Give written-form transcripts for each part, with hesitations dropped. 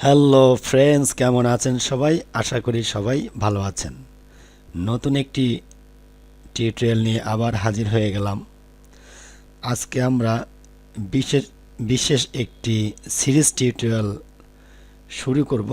Hello friends, কেমন আছেন সবাই? আশা করি সবাই ভালো আছেন। নতুন একটি টিউটোরিয়াল নিয়ে আবার হাজির হয়ে গেলাম। আজকে আমরা বিশেষ বিশেষ একটি সিরিজ টিউটোরিয়াল শুরু করব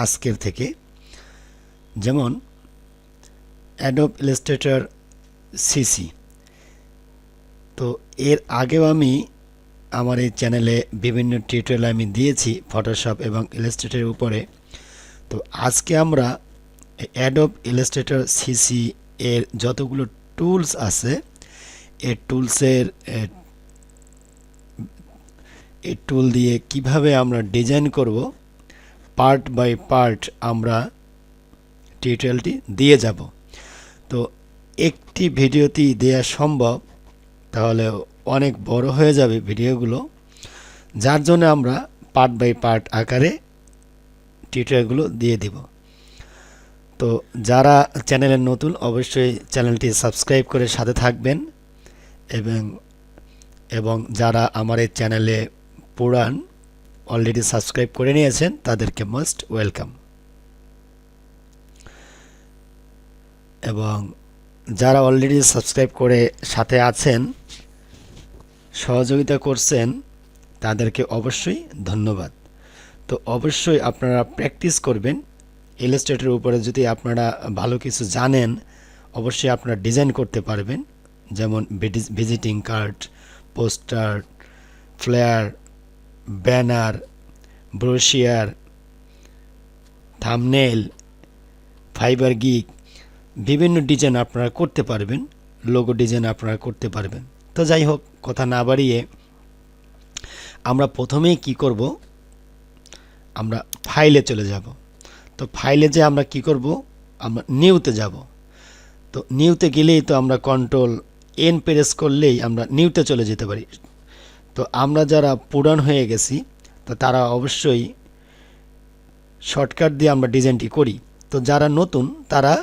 আজকের থেকে। যেমন অ্যাডোব ইলাস্ট্রেটর সিসি। তো এর আগেও আমি আমার এই চ্যানেলে বিভিন্ন টিউটোরিয়াল আমি দিয়েছি ফটোশপ এবং ইলাস্ট্রেটরের উপরে। তো আজকে আমরা অ্যাডোব ইলাস্ট্রেটর সিসি এর যতগুলো টুলস আছে এই টুলসের এই টুল দিয়ে কিভাবে আমরা ডিজাইন করব পার্ট বাই পার্ট আমরা টিউটোরিয়ালটি দিয়ে যাব। তো একটি ভিডিওতেই দেওয়া সম্ভব, তাহলে অনেক বড় হয়ে যাবে ভিডিওগুলো, যার জন্য আমরা পার্ট বাই পার্ট আকারে টিউটোরিয়ালগুলো দিয়ে দিব। তো যারা চ্যানেলের নতুন অবশ্যই চ্যানেলটি সাবস্ক্রাইব করে সাথে থাকবেন, এবং যারা আমার এই চ্যানেলে পুরান অলরেডি সাবস্ক্রাইব করে নিয়েছেন তাদেরকে মোস্ট ওয়েলকাম, এবং যারা অলরেডি সাবস্ক্রাইব করে সাথে আছেন সহযোগিতা করছেন তাদেরকে অবশ্যই ধন্যবাদ। তো অবশ্যই আপনারা প্র্যাকটিস করবেন ইলাস্ট্রেটরের উপরে। যদি আপনারা ভালো কিছু জানেন অবশ্যই আপনারা ডিজাইন করতে পারবেন, যেমন visiting card, poster, flyer, banner, brochure, thumbnail, Fiverr gig, বিভিন্ন ডিজাইন আপনারা করতে পারবেন, লোগো ডিজাইন আপনারা করতে পারবেন। তো যাই হোক, কথা না বাড়িয়ে আমরা প্রথমেই কি করব, আমরা ফাইলে চলে যাব। তো ফাইলে যে আমরা কি করব, আমরা নিউতে যাব। তো নিউতে গেলেই তো আমরা কন্ট্রোল এন প্রেস করলেই আমরা নিউতে চলে যেতে পারি। তো আমরা যারা পুরান হয়ে গেছি তো তারা অবশ্যই শর্টকাট দিয়ে আমরা ডিজাইনটি করি। তো যারা নতুন তারা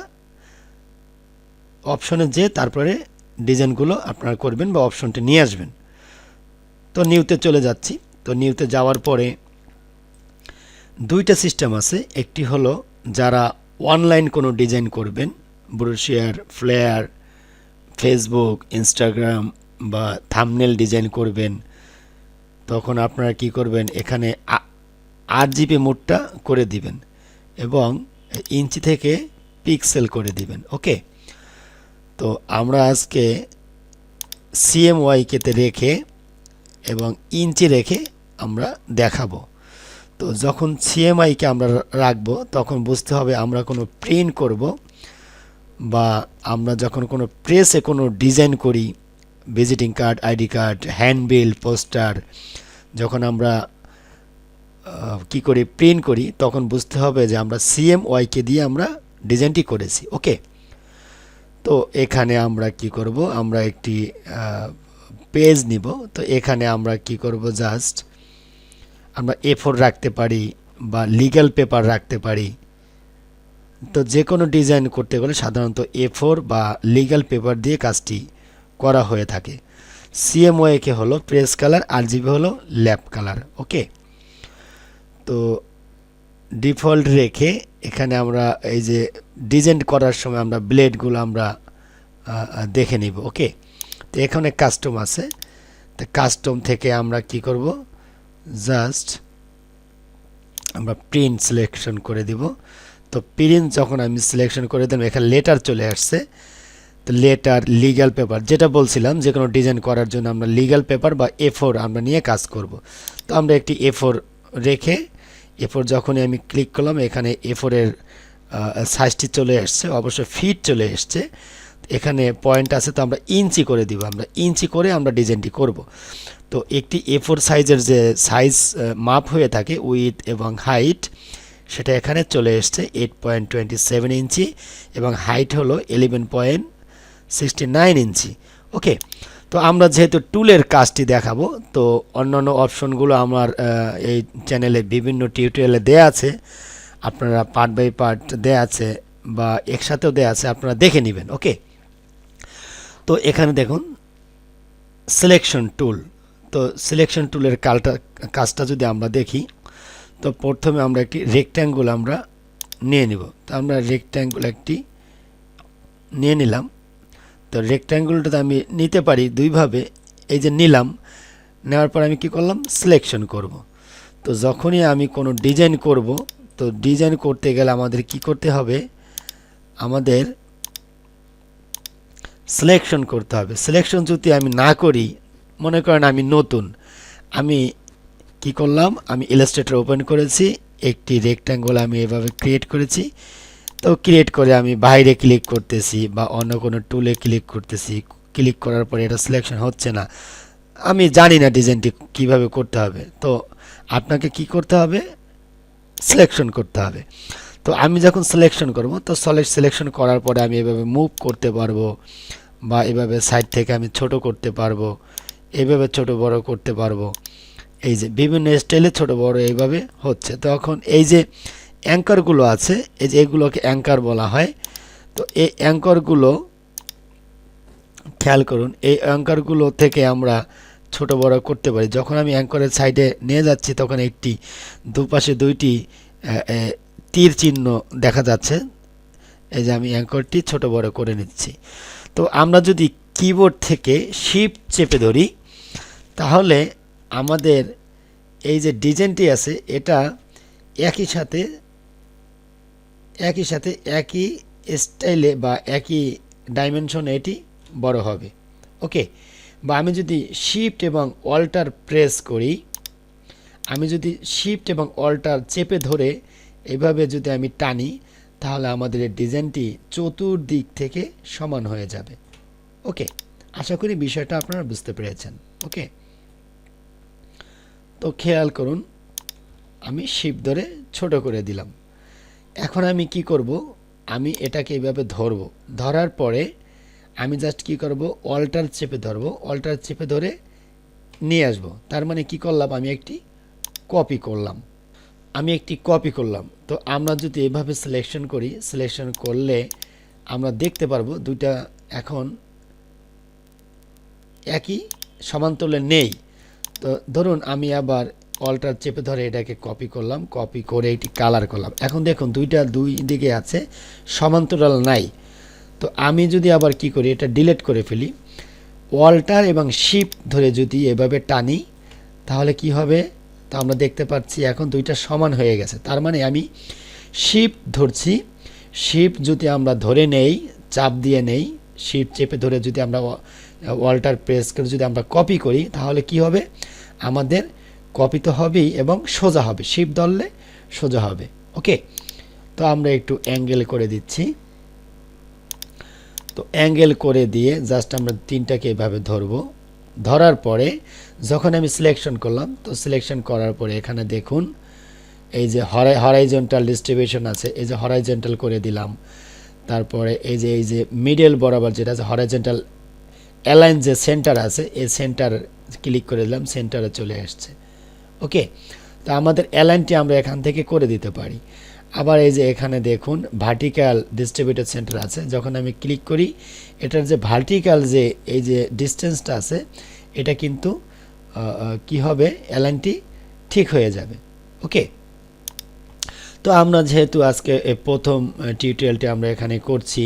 অপশনে যে তারপরে ডিজাইনগুলো আপনারা করবেন বা অপশনটি নিয়ে আসবেন। তো নিউতে চলে যাচ্ছি। তো নিউতে যাওয়ার পরে দুইটা সিস্টেম আছে। একটি হলো যারা অনলাইন কোনো ডিজাইন করবেন, ব্রোশিয়ার, ফ্লেয়ার, ফেসবুক, ইনস্টাগ্রাম বা থাম্বনেল ডিজাইন করবেন, তখন আপনারা কি করবেন, এখানে RGB মোডটা করে দিবেন এবং ইঞ্চি থেকে পিক্সেল করে দিবেন। ওকে, তো আমরা আজকে CMYK তে রেখে এবং ইঞ্চি রেখে আমরা দেখাবো। তো যখন CMYK আমরা রাখবো তখন বুঝতে হবে আমরা কোনো প্রিন্ট করব বা আমরা যখন কোনো প্রেসে কোনো ডিজাইন করি, visiting card, ID card, handbill, poster, যখন আমরা কি করি প্রিন্ট করি তখন বুঝতে হবে যে আমরা CMYK দিয়ে আমরা ডিজাইনটি করেছি। ওকে, তো এখানে আমরা কি করব, আমরা একটি পেজ নিব। তো এখানে আমরা কি করব, জাস্ট আমরা A4 রাখতে পারি বা লিগ্যাল পেপার রাখতে পারি। তো যে কোনো ডিজাইন করতে গেলে সাধারণত A4 বা লিগ্যাল পেপার দিয়ে কাজটি করা হয়ে থাকে। CMYK হলো প্রেস কালার, RGB হলো ল্যাপ কালার। ওকে, তো ডিফল্ট রেখে এখানে আমরা এই যে ডিজাইন করার সময় আমরা ব্লেডগুলো আমরা দেখে নিব। ওকে, তো এখানে কাস্টম আছে। তো কাস্টম থেকে আমরা কি করব, জাস্ট আমরা প্রিন্ট সিলেকশন করে দিব। তো প্রিন্ট যখন আমি সিলেকশন করে দিলাম এখানে লেটার চলে আসছে। তো লেটার, লিগ্যাল পেপার, যেটা বলছিলাম যে কোনো ডিজাইন করার জন্য আমরা লিগ্যাল পেপার বা A4 আমরা নিয়ে কাজ করব। তো আমরা একটি A4 রেখে A4 যখনই আমি ক্লিক করলাম এখানে A4 এর সাইজটি চলে আসছে, অবশ্য ফিট চলে এসছে। এখানে পয়েন্ট আছে, তো আমরা ইঞ্চি করে দিব। আমরা ইঞ্চি করে আমরা ডিজাইনটি করব। তো একটি A4 সাইজের যে সাইজ মাপ হয়ে থাকে উইথ এবং হাইট, সেটা এখানে চলে এসছে 8.27 ইঞ্চি এবং হাইট হলো 11.69 ইঞ্চি। ওকে, তো আমরা যেহেতু টুলের কাজটি দেখাবো, তো অন্যান্য অপশনগুলো আমার এই চ্যানেলে বিভিন্ন টিউটোরিয়ালে দেয়া আছে, আপনারা পার্ট বাই পার্ট দেয়া আছে বা একসাথেও দেয়া আছে, আপনারা দেখে নেবেন। ওকে, তো এখানে দেখুন সিলেকশন টুল। তো সিলেকশন টুলের কাজটা যদি আমরা দেখি, তো প্রথমে আমরা একটি রেক্ট্যাঙ্গল আমরা নিয়ে নিব। তো আমরা রেক্ট্যাঙ্গল একটি নিয়ে নিলাম। তো রেক্ট্যাঙ্গলটা আমি নিতে পারি দুইভাবে। এই যে নিলাম, নেওয়ার পর আমি কি করলাম, সিলেকশন করব। তো যখনই আমি কোনো ডিজাইন করব, তো ডিজাইন করতে গেলে আমাদের কি করতে হবে, আমাদের সিলেকশন করতে হবে। সিলেকশন যদি আমি না করি, মনে করেন আমি নতুন, আমি কি করলাম, আমি ইলাস্ট্রেটর ওপেন করেছি, একটি রেক্ট্যাঙ্গল আমি এভাবে ক্রিয়েট করেছি। তো ক্রিয়েট করে আমি বাইরে ক্লিক করতেছি বা অন্য কোনো টুলে ক্লিক করতেছি, ক্লিক করার পরে এটা সিলেকশন হচ্ছে না। আমি জানি না ডিজাইনটি কিভাবে করতে হবে। তো আপনাকে কি করতে হবে, সিলেকশন করতে হবে। তো আমি যখন সিলেকশন করব, তো সিলেকশন করার পরে আমি এভাবে মুভ করতে পারবো, বা এভাবে সাইড থেকে আমি ছোট করতে পারবো, এভাবে ছোট বড় করতে পারবো। এই যে বিভিন্ন স্টাইলে ছোট বড় এইভাবে হচ্ছে। তো এখন এই যে অ্যাঙ্কারগুলো আছে, এই যে এগুলোকে অ্যাঙ্কার বলা হয়। তো এই অ্যাঙ্কারগুলো খেয়াল করুন, এই অ্যাঙ্কারগুলো থেকে আমরা ছোট বড় করতে পারি। যখন আমি অ্যাঙ্কারের সাইডে নিয়ে যাচ্ছি, তখন একটি দুপাশে দুইটি তীর চিহ্ন দেখা যাচ্ছে। এই যে আমি অ্যাঙ্কারটি ছোট বড় করে নিচ্ছি। তো আমরা যদি কিবোর্ড থেকে শিফট চেপে ধরি, তাহলে আমাদের এই যে ডিজাইনটি আছে, এটা একই সাথে একই স্টাইলে বা একই ডাইমেনশনে এটি বড় হবে। ওকে। বা আমি যদি শিফট এবং অল্টার প্রেস করি, আমি যদি শিফট এবং অল্টার চেপে ধরে এভাবে যদি আমি টানি, তাহলে আমাদের এই ডিজাইনটি চতুর্দিক থেকে সমান হয়ে যাবে। ওকে, আশা করি বিষয়টা আপনারা বুঝতে পেরেছেন। ওকে, তো খেয়াল করুন, আমি শিফট ধরে ছোট করে দিলাম। এখন আমি কি করব, আমি এটাকে এইভাবে ধরব। ধরার পরে আমি জাস্ট কি করব, অল্টার চেপে ধরব। অল্টার চেপে ধরে নিয়ে আসব। তার মানে কি করলাম, আমি একটি কপি করলাম। তো আমরা যদি এভাবে সিলেকশন করি, সিলেকশন করলে আমরা দেখতে পারবো দুইটা এখন একই সমান্তরালে নেই। তো ধরুন আমি আবার অল্টার চেপে ধরে এটাকে কপি করলাম, কপি করে এটি কালার করলাম। এখন দেখুন দুইটা দুই দিকে আছে, সমান্তরাল নাই। তো আমি যদি আবার কি করি, এটা ডিলিট করে ফেলি, অল্টার এবং শিফট ধরে যদি এভাবে টানি, তাহলে কি হবে, তো আমরা দেখতে পাচ্ছি এখন দুইটা সমান হয়ে গেছে। তার মানে আমি শিফট ধরছি, শিফট যদি আমরা ধরে নেই, চাপ দিয়ে নেই, শিফট চেপে ধরে যদি আমরা অল্টার প্রেস করে যদি আমরা কপি করি, তাহলে কি হবে, আমাদের কপি তো হবেই এবং সোজা হবে। শিফট ধরলে সোজা হবে। ওকে, তো আমরা একটু অ্যাঙ্গেল করে দিচ্ছি। তো অ্যাঙ্গেল করে দিয়ে জাস্ট আমরা তিনটাকে এভাবে ধরবো। ধরার পরে যখন আমি সিলেকশন করলাম, তো সিলেকশন করার পরে এখানে দেখুন এই যে হরাইজন্টাল ডিস্ট্রিবিউশন আছে, এই যে হরাইজন্টাল করে দিলাম। তারপরে এই যে মিডল বরাবর যেটা আছে হরাইজন্টাল অ্যালাইন যে সেন্টার আছে, এই সেন্টার ক্লিক করে দিলাম, সেন্টারে চলে আসছে। ওকে, তো আমাদের অ্যালাইনটি আমরা এখান থেকে করে দিতে পারি। আবার এই যে এখানে দেখুন ভার্টিক্যাল ডিস্ট্রিবিউটেড সেন্টার আছে, যখন আমি ক্লিক করি, এটার যে ভার্টিক্যাল যে এই যে ডিস্টেন্সটা আছে, এটা কিন্তু কি হবে, অ্যালাইনটি ঠিক হয়ে যাবে। ওকে, তো আমরা যেহেতু আজকে প্রথম টিউটোরিয়ালটি আমরা এখানে করছি,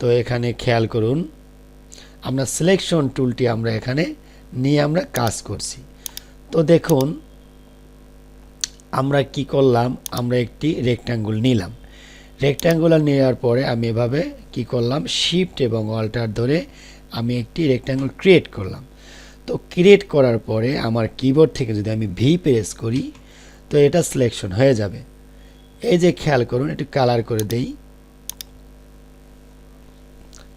তো এখানে খেয়াল করুন, আমরা সিলেকশন টুলটি আমরা এখানে নিয়ে আমরা কাজ করছি। তো দেখুন আমরা কি করলাম, আমরা একটি রেক্ট্যাঙ্গল নিলাম। রেক্ট্যাঙ্গুল নেওয়ার পরে আমি এভাবে কি করলাম, শিফট এবং অল্টার ধরে আমি একটি রেক্ট্যাঙ্গল ক্রিয়েট করলাম। তো ক্রিয়েট করার পরে আমার কিবোর্ড থেকে যদি আমি ভি প্রেস করি, তো এটা সিলেকশন হয়ে যাবে। এই যে খেয়াল করুন, একটু কালার করে দেই।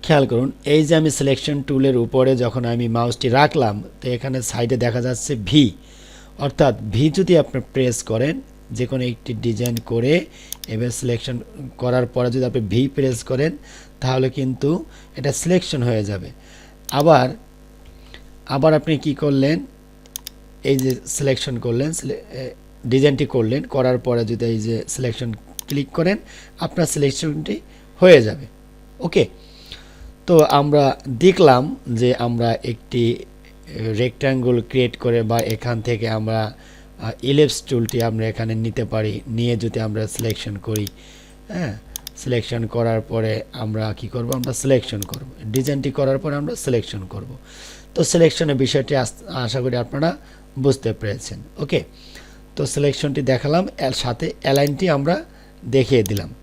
খেয়াল করুন, এই যে আমি সিলেকশন টুলের উপরে যখন আমি মাউসটি রাখলাম, তো এখানে সাইডে দেখা যাচ্ছে ভি, অর্থাৎ ভি যদি আপনি প্রেস করেন, যে কোনো একটি ডিজাইন করে এবার সিলেকশন করার পরে যদি আপনি ভি প্রেস করেন, তাহলে কিন্তু এটা সিলেকশন হয়ে যাবে। আবার আপনি কি করলেন, এই যে সিলেকশন করলেন, ডিজাইনটি করলেন, করার পরে যদি এই যে সিলেকশন ক্লিক করেন, আপনার সিলেকশনটি হয়ে যাবে। ওকে, তো আমরা দেখলাম যে আমরা একটি রেক্ট্যাঙ্গল ক্রিয়েট করে বা এখান থেকে আমরা ইলিপস টুলটি আমরা এখানে নিতে পারি, নিয়ে যদি আমরা সিলেকশন করি, হ্যাঁ, সিলেকশন করার পরে আমরা কি করব, আমরা সিলেকশন করব, ডিজাইনটি করার পরে আমরা সিলেকশন করব। তো সিলেকশনের বিষয়টি আশা করি আপনারা বুঝতে পেরেছেন। ওকে, তো সিলেকশনটি দেখালাম, এর সাথে অ্যালাইনটি আমরা দেখিয়ে দিলাম।